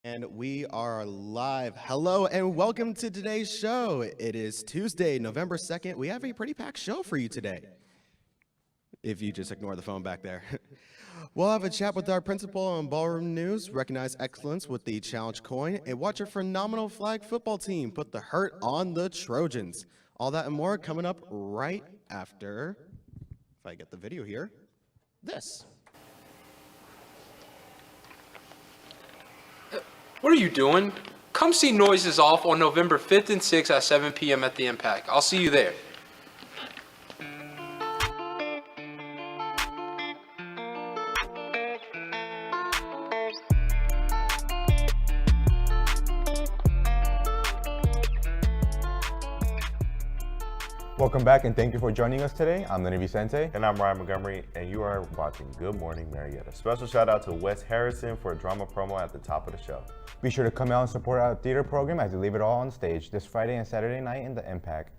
And we are live. Hello and welcome to today's show. It is Tuesday, November 2nd. We have a pretty packed show for you today. If you just ignore the phone back there. We'll have a chat with our principal on Ballroom News, recognize excellence with the Challenge Coin, and watch a phenomenal flag football team put the hurt on the Trojans. All that and more coming up right after, if I get the video here, this. What are you doing? Come see Noises Off on November 5th and 6th at 7 p.m. at the Impact. I'll see you there. Welcome back and thank you for joining us today. I'm Lenny Vicente. And I'm Ryan Montgomery, and you are watching Good Morning Marietta. Special shout out to Wes Harrison for a drama promo at the top of the show. Be sure to come out and support our theater program as we leave it all on stage this Friday and Saturday night in the Impact.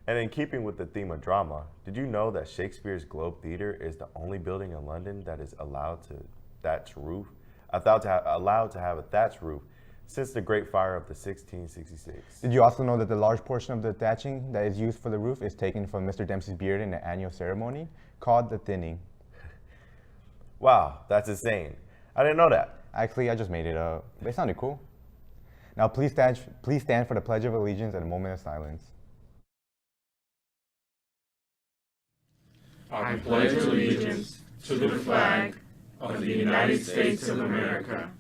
And in keeping with the theme of drama, did you know that Shakespeare's Globe Theatre is the only building in London that is allowed to have a thatched roof since the Great Fire of the 1666. Did you also know that the large portion of the thatching that is used for the roof is taken from Mr. Dempsey's beard in the annual ceremony called the thinning? Wow, that's insane. I didn't know that. Actually, I just made it up. They sounded cool. Now please stand for the Pledge of Allegiance and a moment of silence. I pledge allegiance to the flag of the United States of America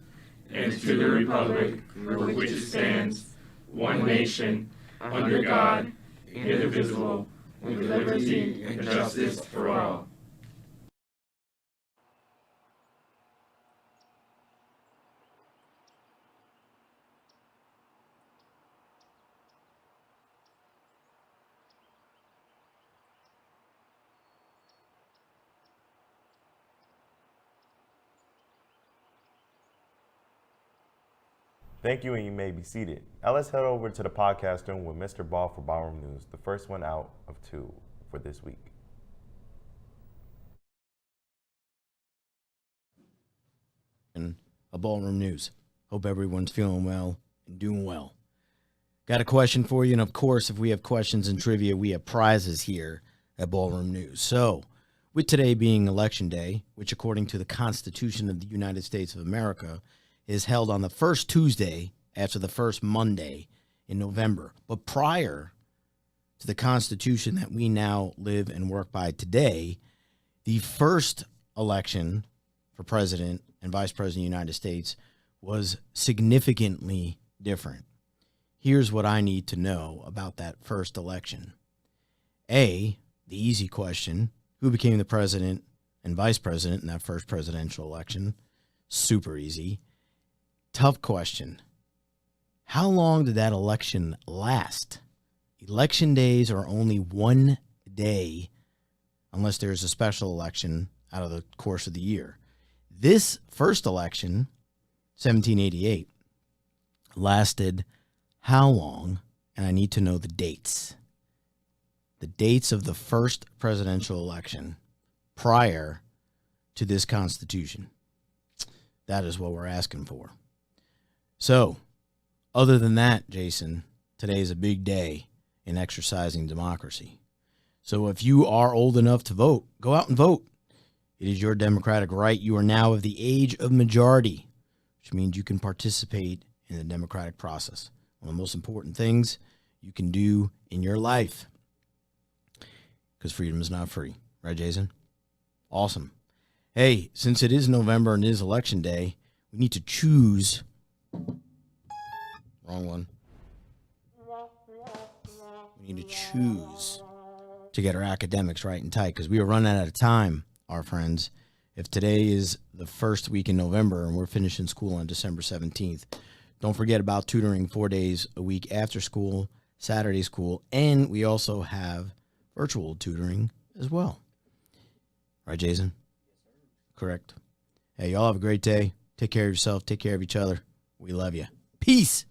and to the republic for which it stands, one nation, under God, indivisible, with liberty and justice for all. Thank you, and you may be seated. Now let's head over to the podcast room with Mr. Ball for Ballroom News, the first one out of two for this week. And a Ballroom News. Hope everyone's feeling well and doing well. Got a question for you, and of course, if we have questions and trivia, we have prizes here at Ballroom News. So, with today being Election Day, which according to the Constitution of the United States of America is held on the first Tuesday after the first Monday in November. But prior to the Constitution that we now live and work by today, the first election for president and vice president of the United States was significantly different. Here's what I need to know about that first election. A, the easy question, who became the president and vice president in that first presidential election? Super easy. Tough question. How long did that election last? Election days are only one day unless there's a special election out of the course of the year. This first election, 1788, lasted how long? And I need to know the dates. The dates of the first presidential election prior to this Constitution. That is what we're asking for. So, other than that, Jason, today is a big day in exercising democracy. So if you are old enough to vote, go out and vote. It is your democratic right. You are now of the age of majority, which means you can participate in the democratic process. One of the most important things you can do in your life. Because freedom is not free. Right, Jason? Awesome. Hey, since it is November and it is Election Day, we need to choose... Wrong one. We need to choose to get our academics right and tight because we are running out of time, our friends. If today is the first week in November and we're finishing school on December 17th, don't forget about tutoring 4 days a week after school, Saturday school, and we also have virtual tutoring as well. Right, Jason? Correct. Hey, y'all have a great day. Take care of yourself. Take care of each other. We love you. Peace.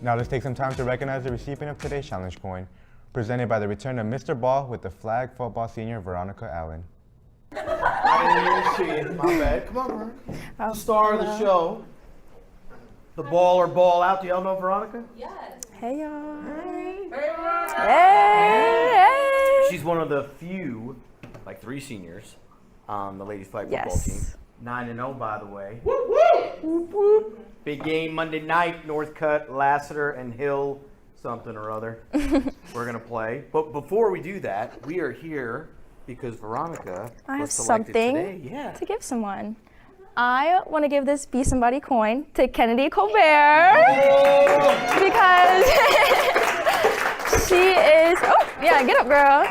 Now let's take some time to recognize the recipient of today's challenge coin, presented by the return of Mr. Ball with the flag football senior Veronica Allen. I didn't even see it. My bad. Come on, Veronica. The star of the show. The ball out. Do y'all know Veronica? Hey, y'all. Hey. She's one of the few, like 3 seniors, on the ladies flag football team. 9-0, by the way. Whoop, whoop. Whoop, whoop. Big game Monday night. Northcutt, Lassiter, and Hill, something or other. We're gonna play. But before we do that, we are here because Veronica was selected today. To give someone. I want to give this Be Somebody coin to Kennedy Colbert because she is. Oh yeah, get up, girl.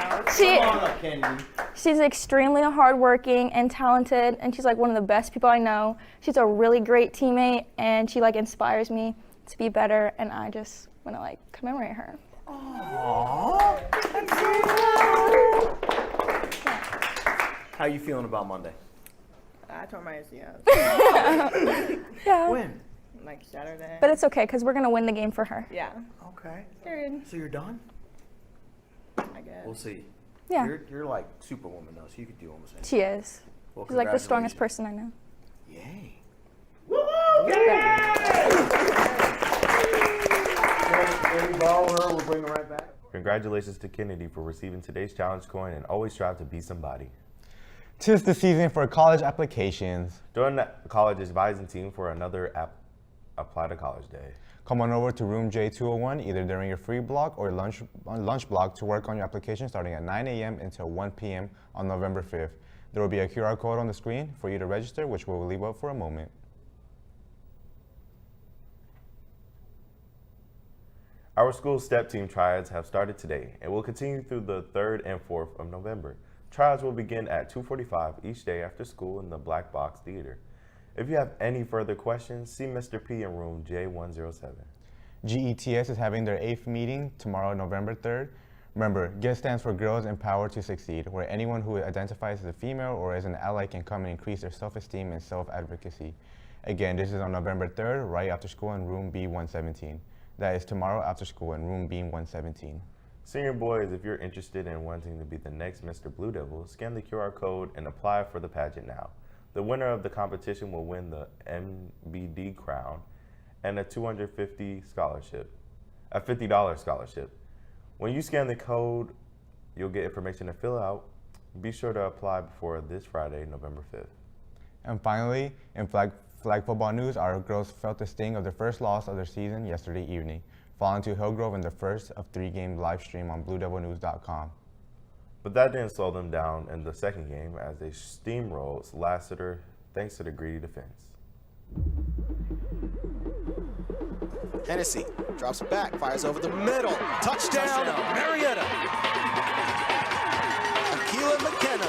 She's extremely hardworking and talented, and she's like one of the best people I know. She's a really great teammate, and she like inspires me to be better. And I just want to like commemorate her. Aww. How you feeling about Monday? I tore my ACL. Yeah. When? Like Saturday. But it's okay because we're gonna win the game for her. Yeah. Okay. Period. So you're done? I guess. We'll see. Yeah. You're like Superwoman though, so you could do almost anything. She is. Well, She's like the strongest person I know. Yay. We'll bring her right back. Congratulations to Kennedy for receiving today's challenge coin and always strive to be somebody. 'Tis the season for college applications. Join the college advising team for another Apply to College Day. Come on over to room J201 either during your free block or lunch block to work on your application starting at 9 a.m. until 1 p.m. on November 5th. There will be a QR code on the screen for you to register, which we'll leave up for a moment. Our school step team triads have started today and will continue through the 3rd and 4th of November. Trials will begin at 2:45 each day after school in the Black Box Theater. If you have any further questions, see Mr. P in room J107. GETS is having their 8th meeting tomorrow, November 3rd. Remember, GET stands for Girls Empowered to Succeed, where anyone who identifies as a female or as an ally can come and increase their self-esteem and self-advocacy. Again, this is on November 3rd, right after school in room B117. That is tomorrow after school in room B117. Senior boys, if you're interested in wanting to be the next Mr. Blue Devil, scan the QR code and apply for the pageant now. The winner of the competition will win the MBD crown and a $50 scholarship. When you scan the code, you'll get information to fill out. Be sure to apply before this Friday, November 5th. And finally, in flag football news, our girls felt the sting of their first loss of their season yesterday evening, falling to Hillgrove in the first of 3-game live stream on BlueDevilNews.com. But that didn't slow them down in the second game as they steamrolled Lassiter thanks to the greedy defense. Hennessy drops back, fires over the middle. Touchdown, Marietta. Akila McKenna.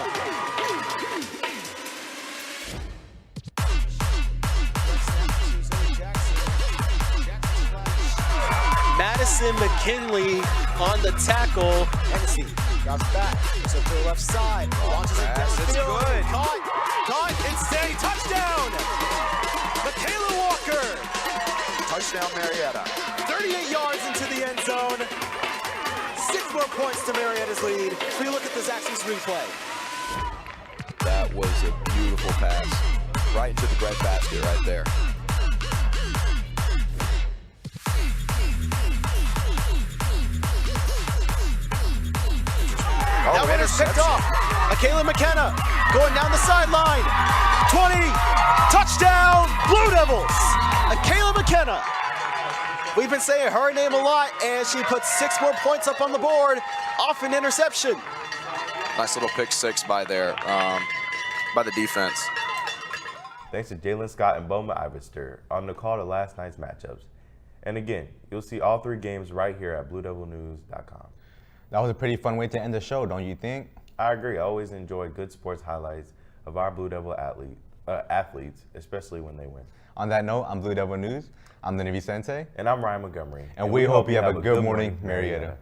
Madison McKinley on the tackle. Hennessy drops back, so to the left side, launches it downfield. Good. Caught, and stay, touchdown! Michaela Walker. Touchdown, Marietta. 38 yards into the end zone. 6 more points to Marietta's lead. If we look at this Axis replay. That was a beautiful pass. Right into the breadbasket right there. That one is picked off. Michaela McKenna going down the sideline. 20, touchdown, Blue Devils. Michaela McKenna. We've been saying her name a lot, and she puts 6 more points up on the board off an interception. Nice little pick six by there, by the defense. Thanks to Jalen Scott and Bowman Iverster on the call to last night's matchups. And again, you'll see all 3 games right here at BlueDevilNews.com. That was a pretty fun way to end the show, don't you think? I agree. I always enjoy good sports highlights of our Blue Devil athletes, especially when they win. On that note, I'm Blue Devil News. I'm Lenny Vicente. And I'm Ryan Montgomery. And we hope you have a good morning, Marietta.